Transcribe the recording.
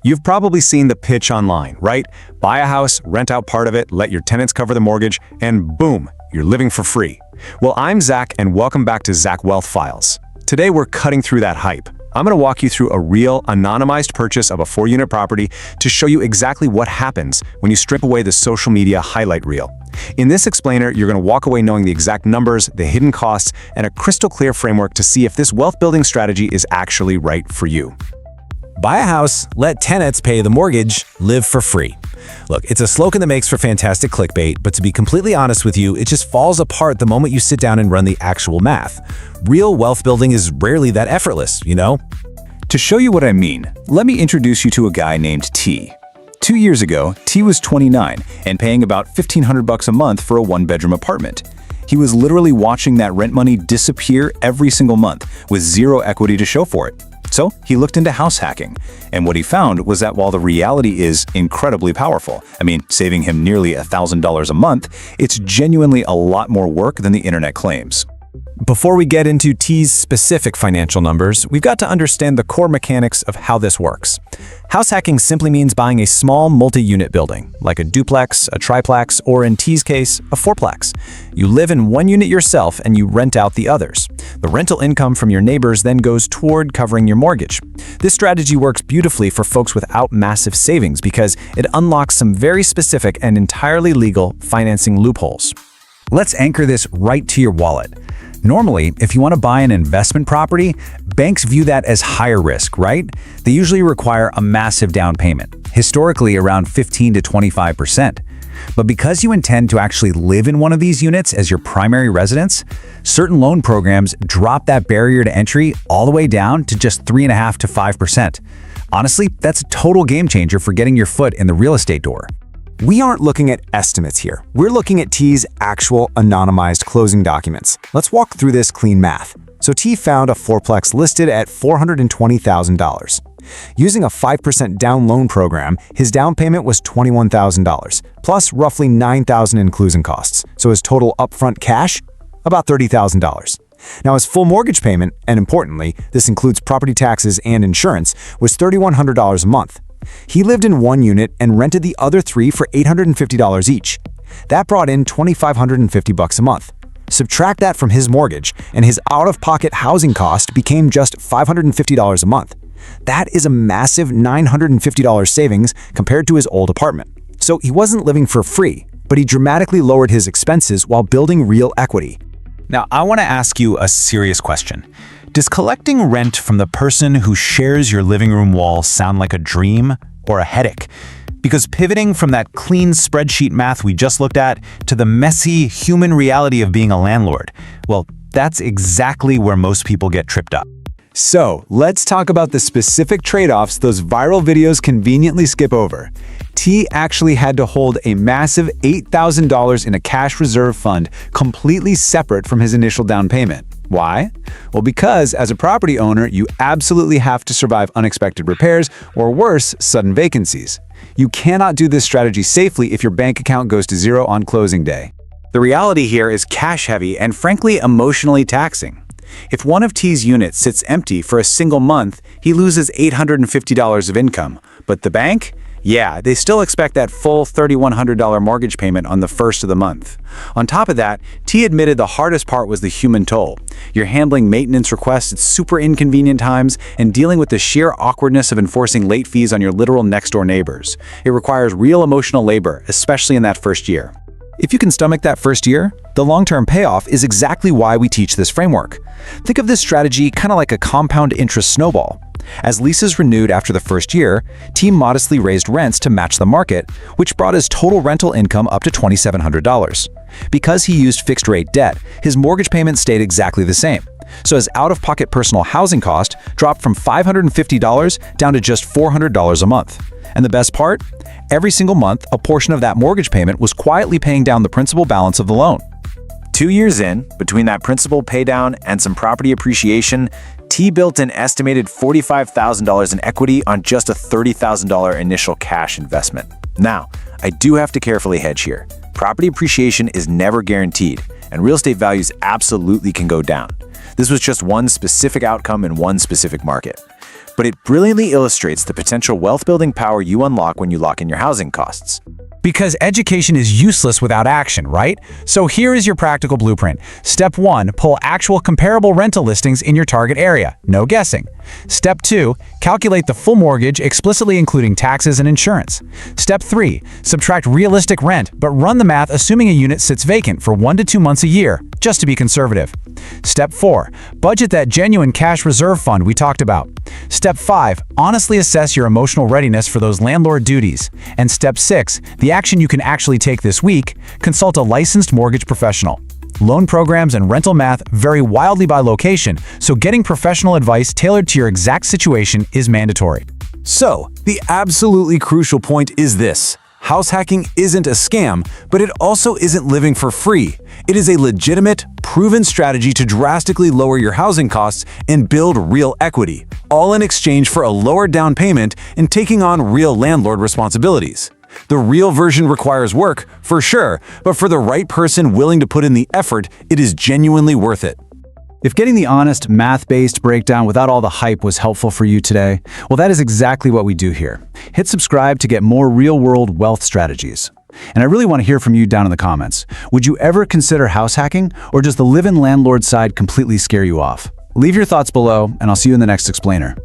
You've probably seen the pitch online, right? Buy a house, rent out part of it, let your tenants cover the mortgage, and boom, you're living for free. Well, I'm Zach, and welcome back to Zak Wealth Files. Today, we're cutting through that hype. I'm going to walk you through a real, anonymized purchase of a 4-unit property to show you exactly what happens when you strip away the social media highlight reel. In this explainer, you're going to walk away knowing the exact numbers, the hidden costs, and a crystal clear framework to see if this wealth building strategy is actually right for you. Buy a house, let tenants pay the mortgage, live for free. Look, it's a slogan that makes for fantastic clickbait, but to be completely honest with you, it just falls apart the moment you sit down and run the actual math. Real wealth building is rarely that effortless, you know? To show you what I mean, let me introduce you to a guy named T. 2 years ago, T was 29 and paying about $1,500 a month for a 1-bedroom apartment. He was literally watching that rent money disappear every single month with zero equity to show for it. So he looked into house hacking, and what he found was that while the reality is incredibly powerful, saving him nearly $1,000 a month, it's genuinely a lot more work than the internet claims. Before we get into T's specific financial numbers, we've got to understand the core mechanics of how this works. House hacking simply means buying a small multi-unit building, like a duplex, a triplex, or in T's case, a fourplex. You live in one unit yourself and you rent out the others. The rental income from your neighbors then goes toward covering your mortgage. This strategy works beautifully for folks without massive savings because it unlocks some very specific and entirely legal financing loopholes. Let's anchor this right to your wallet. Normally, if you want to buy an investment property, banks view that as higher risk, right? They usually require a massive down payment, historically around 15 to 25%. But because you intend to actually live in one of these units as your primary residence, certain loan programs drop that barrier to entry all the way down to just 3.5 to 5%. Honestly, that's a total game changer for getting your foot in the real estate door. We aren't looking at estimates here. We're looking at T's actual anonymized closing documents. Let's walk through this clean math. So T found a fourplex listed at $420,000. Using a 5% down loan program, his down payment was $21,000, plus roughly $9,000 in closing costs. So his total upfront cash, about $30,000. Now his full mortgage payment, and importantly, this includes property taxes and insurance, was $3,100 a month. He lived in one unit and rented the other 3 for $850 each. That brought in $2,550 a month. Subtract that from his mortgage, and his out-of-pocket housing cost became just $550 a month. That is a massive $950 savings compared to his old apartment. So he wasn't living for free, but he dramatically lowered his expenses while building real equity. Now, I want to ask you a serious question. Does collecting rent from the person who shares your living room wall sound like a dream or a headache? Because pivoting from that clean spreadsheet math we just looked at to the messy human reality of being a landlord, well, that's exactly where most people get tripped up. So let's talk about the specific trade-offs those viral videos conveniently skip over. T actually had to hold a massive $8,000 in a cash reserve fund completely separate from his initial down payment. Why? Well, because as a property owner, you absolutely have to survive unexpected repairs or worse, sudden vacancies. You cannot do this strategy safely if your bank account goes to zero on closing day. The reality here is cash heavy and frankly emotionally taxing. If one of T's units sits empty for a single month, he loses $850 of income. But the bank? Yeah, they still expect that full $3,100 mortgage payment on the first of the month. On top of that, T admitted the hardest part was the human toll. You're handling maintenance requests at super inconvenient times and dealing with the sheer awkwardness of enforcing late fees on your literal next-door neighbors. It requires real emotional labor, especially in that first year. If you can stomach that first year, the long-term payoff is exactly why we teach this framework. Think of this strategy kind of like a compound interest snowball. As leases renewed after the first year, T modestly raised rents to match the market, which brought his total rental income up to $2,700. Because he used fixed-rate debt, his mortgage payment stayed exactly the same. So his out-of-pocket personal housing cost dropped from $550 down to just $400 a month. And the best part? Every single month, a portion of that mortgage payment was quietly paying down the principal balance of the loan. 2 years in, between that principal paydown and some property appreciation, T built an estimated $45,000 in equity on just a $30,000 initial cash investment. Now, I do have to carefully hedge here. Property appreciation is never guaranteed, and real estate values absolutely can go down. This was just one specific outcome in one specific market. but it brilliantly illustrates the potential wealth-building power you unlock when you lock in your housing costs. Because education is useless without action, right? So here is your practical blueprint. Step 1, pull actual comparable rental listings in your target area. No guessing. Step 2, calculate the full mortgage, explicitly including taxes and insurance. Step 3, subtract realistic rent, but run the math assuming a unit sits vacant for 1 to 2 months a year, just to be conservative. Step 4, budget that genuine cash reserve fund we talked about. Step 5, honestly assess your emotional readiness for those landlord duties. And Step 6, the action you can actually take this week, consult a licensed mortgage professional. Loan programs and rental math vary wildly by location, so getting professional advice tailored to your exact situation is mandatory. So, the absolutely crucial point is this. House hacking isn't a scam, but it also isn't living for free. It is a legitimate, proven strategy to drastically lower your housing costs and build real equity, all in exchange for a lower down payment and taking on real landlord responsibilities. The real version requires work, for sure, but for the right person willing to put in the effort, it is genuinely worth it. If getting the honest, math-based breakdown without all the hype was helpful for you today, well, that is exactly what we do here. Hit subscribe to get more real-world wealth strategies. And I really want to hear from you down in the comments. Would you ever consider house hacking, or does the live-in landlord side completely scare you off? Leave your thoughts below, and I'll see you in the next explainer.